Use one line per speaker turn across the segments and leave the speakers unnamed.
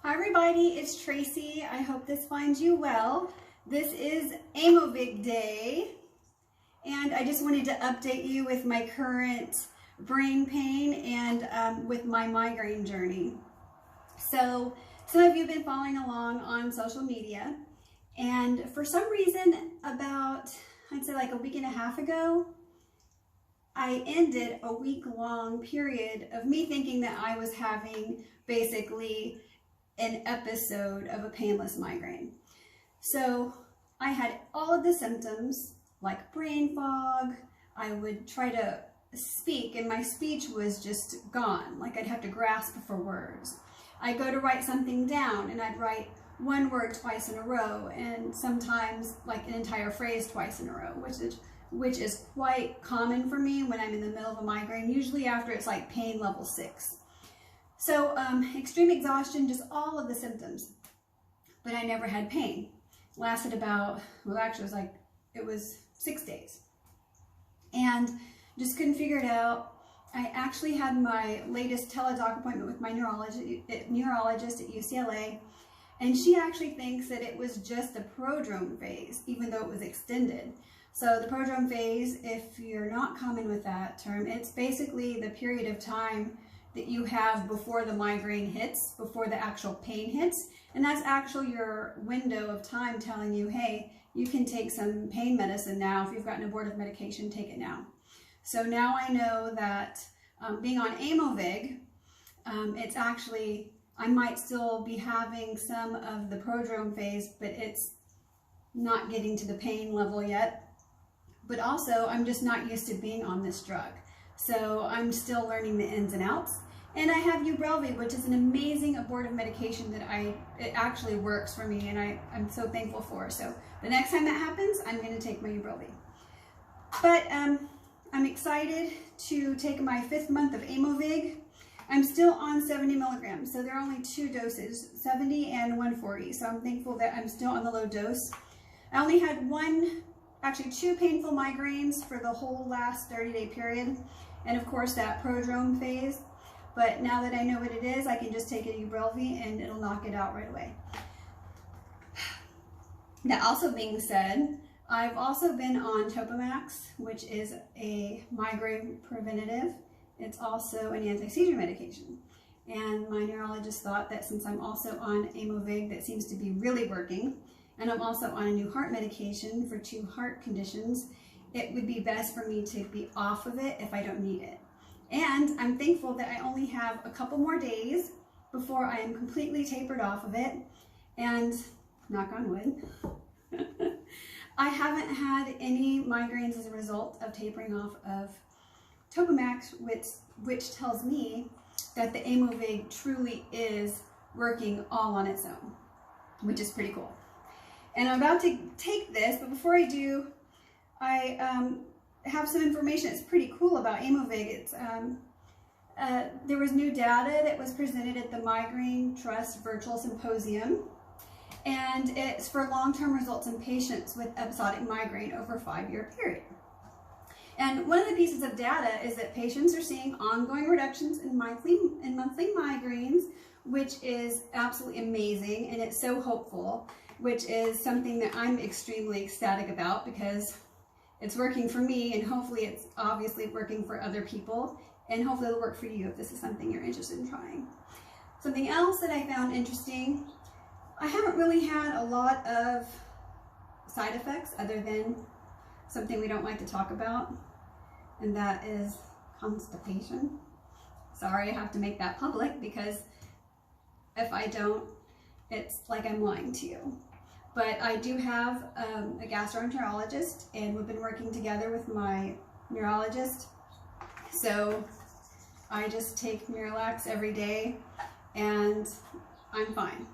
Hi everybody, it's Tracy. I hope this finds you well. This is Aimovig Day, and I just wanted to update you with my current brain pain and with my migraine journey. So some of you have been following along on social media, and for some reason about, I'd say like a week and a half ago, I ended a week-long period of me thinking that I was having basically an episode of a painless migraine. So I had all of the symptoms like brain fog. I would try to speak and my speech was just gone. Like I'd have to grasp for words. I'd go to write something down and I'd write one word twice in a row, and sometimes like an entire phrase twice in a row, which is quite common for me when I'm in the middle of a migraine, usually after it's like pain level 6. So extreme exhaustion, just all of the symptoms, but I never had pain. Lasted about, well actually it was 6 days. And just couldn't figure it out. I actually had my latest teledoc appointment with my neurologist at UCLA, and she actually thinks that it was just a prodrome phase, even though it was extended. So the prodrome phase, if you're not common with that term, it's basically the period of time that you have before the migraine hits, before the actual pain hits. And that's actually your window of time telling you, hey, you can take some pain medicine now. If you've got an abortive medication, take it now. So now I know that being on Aimovig, it's actually, I might still be having some of the prodrome phase, but it's not getting to the pain level yet. But also, I'm just not used to being on this drug. So I'm still learning the ins and outs. And I have Ubrelvy, which is an amazing abortive medication that it actually works for me, and I'm so thankful for. So the next time that happens, I'm going to take my Ubrelvy. But I'm excited to take my 5th month of Aimovig. I'm still on 70 milligrams, so there are only 2 doses, 70 and 140. So I'm thankful that I'm still on the low dose. I only had 2 painful migraines for the whole last 30-day period, and of course that prodrome phase. But now that I know what it is, I can just take a Ubrelvy and it'll knock it out right away. That also being said, I've also been on Topamax, which is a migraine preventative. It's also an anti-seizure medication. And my neurologist thought that since I'm also on Aimovig, that seems to be really working, and I'm also on a new heart medication for 2 heart conditions, it would be best for me to be off of it if I don't need it. And I'm thankful that I only have a couple more days before I am completely tapered off of it. And knock on wood, I haven't had any migraines as a result of tapering off of Topamax, which tells me that the Aimovig truly is working all on its own, which is pretty cool. And I'm about to take this, but before I do, I have some information that's pretty cool about Aimovig. It's there was new data that was presented at the Migraine Trust Virtual Symposium, and it's for long-term results in patients with episodic migraine over a 5-year period. And one of the pieces of data is that patients are seeing ongoing reductions in monthly migraines, which is absolutely amazing, and it's so hopeful, which is something that I'm extremely ecstatic about because it's working for me, and hopefully it's obviously working for other people, and hopefully it'll work for you if this is something you're interested in trying. Something else that I found interesting, I haven't really had a lot of side effects other than something we don't like to talk about, and that is constipation. Sorry, I have to make that public because if I don't, it's like I'm lying to you. But I do have a gastroenterologist, and we've been working together with my neurologist. So I just take Miralax every day and I'm fine.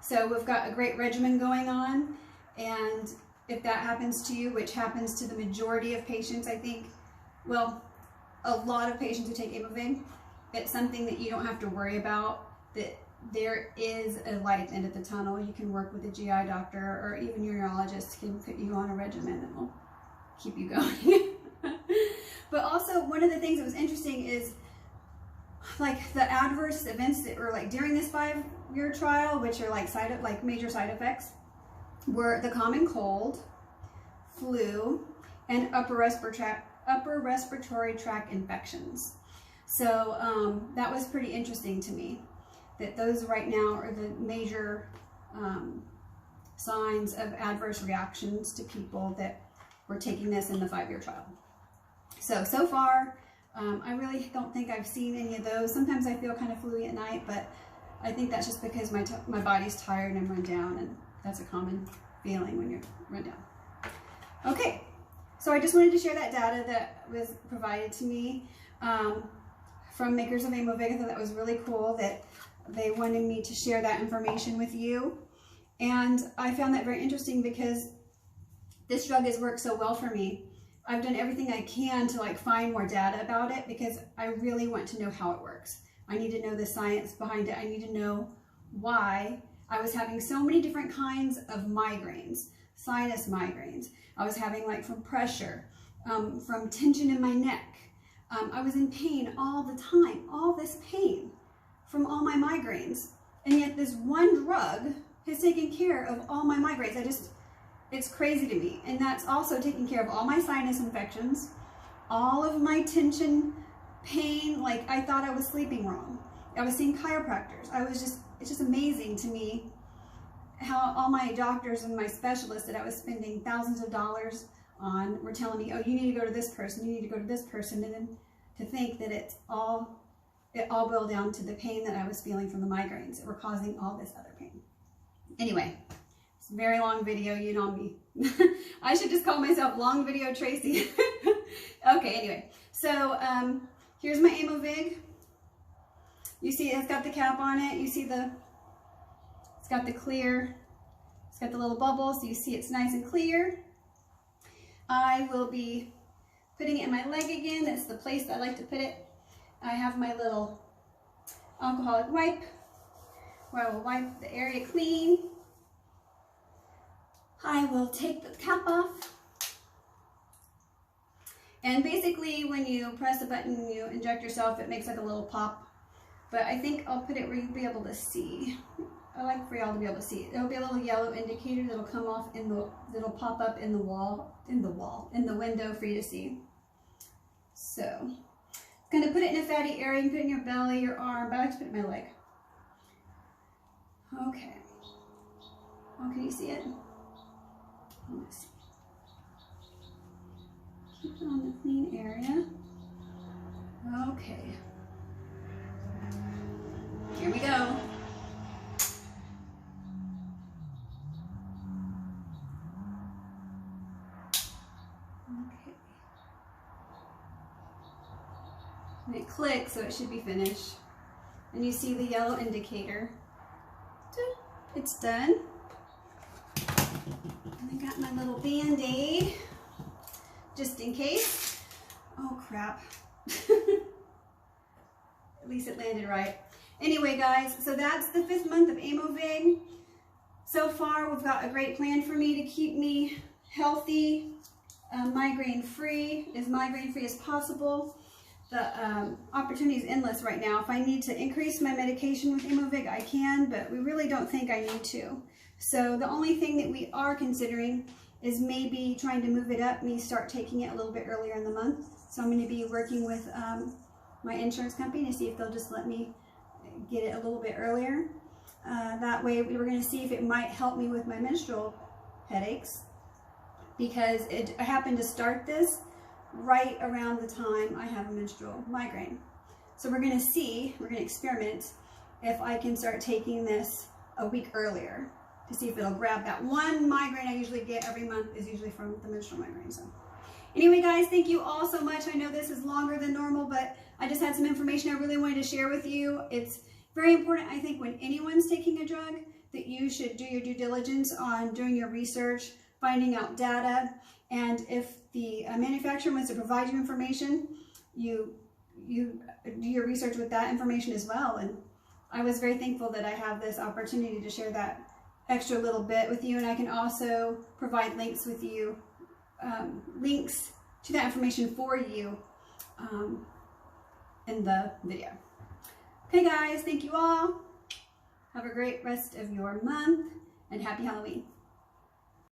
So we've got a great regimen going on, and if that happens to you, which happens to the majority of patients, I think, well, a lot of patients who take Aimovig, it's something that you don't have to worry about, that there is a light at the end of the tunnel. You can work with a GI doctor, or even your neurologist can put you on a regimen that will keep you going. But also, one of the things that was interesting is like the adverse events that were like during this 5-year trial, which are like major side effects, were the common cold, flu, and upper respiratory tract infections. So that was pretty interesting to me, that those right now are the major signs of adverse reactions to people that were taking this in the 5-year trial. So far, I really don't think I've seen any of those. Sometimes I feel kind of flu-y at night, but I think that's just because my body's tired and I'm run down, and that's a common feeling when you're run down. Okay, so I just wanted to share that data that was provided to me from makers of Aimovig. I thought that was really cool that they wanted me to share that information with you. And I found that very interesting because this drug has worked so well for me. I've done everything I can to like find more data about it because I really want to know how it works. I need to know the science behind it. I need to know why I was having so many different kinds of migraines, sinus migraines. I was having like from pressure, from tension in my neck. I was in pain all the time, all this pain from all my migraines. And yet this one drug has taken care of all my migraines. It's crazy to me. And that's also taking care of all my sinus infections, all of my tension, pain. Like I thought I was sleeping wrong. I was seeing chiropractors. It's just amazing to me how all my doctors and my specialists that I was spending thousands of dollars on were telling me, oh, you need to go to this person, you need to go to this person. And then to think that it all boiled down to the pain that I was feeling from the migraines that were causing all this other pain. Anyway, it's a very long video, you know me. I should just call myself Long Video Tracy. Okay, anyway, so here's my Aimovig. You see it's got the cap on it. You see it's got the clear, it's got the little bubbles, so you see it's nice and clear. I will be putting it in my leg again. That's the place that I like to put it. I have my little alcoholic wipe where I will wipe the area clean. I will take the cap off. And basically when you press the button, you inject yourself, it makes like a little pop. But I think I'll put it where you'll be able to see. I like for y'all to be able to see it. There'll be a little yellow indicator that'll come off that'll pop up in the window for you to see. So, I'm gonna put it in a fatty area. You can put it in your belly, your arm, but I like to put it in my leg. Okay. Oh, can you see it? Let's see. Keep it on the clean area. Okay. Here we go. Okay. And it clicks, so it should be finished. And you see the yellow indicator. It's done. And I got my little Band-Aid, just in case. Oh crap. At least it landed right. Anyway guys, so that's the 5th month of Aimovig. So far we've got a great plan for me to keep me healthy, migraine-free as possible. The opportunity is endless right now. If I need to increase my medication with Aimovig, I can, but we really don't think I need to. So the only thing that we are considering is maybe trying to move it up, me start taking it a little bit earlier in the month. So I'm going to be working with my insurance company to see if they'll just let me get it a little bit earlier. That way we were going to see if it might help me with my menstrual headaches, because I happened to start this right around the time I have a menstrual migraine. So we're going to experiment if I can start taking this a week earlier to see if it'll grab that one migraine I usually get every month is usually from the menstrual migraine. So anyway guys, thank you all so much. I know this is longer than normal, but I just had some information I really wanted to share with you. It's very important, I think, when anyone's taking a drug, that you should do your due diligence on doing your research, finding out data, and if the manufacturer wants to provide you information, you do your research with that information as well. And I was very thankful that I have this opportunity to share that extra little bit with you, and I can also provide links with you, links to that information for you in the video. Okay guys, thank you all. Have a great rest of your month and happy Halloween.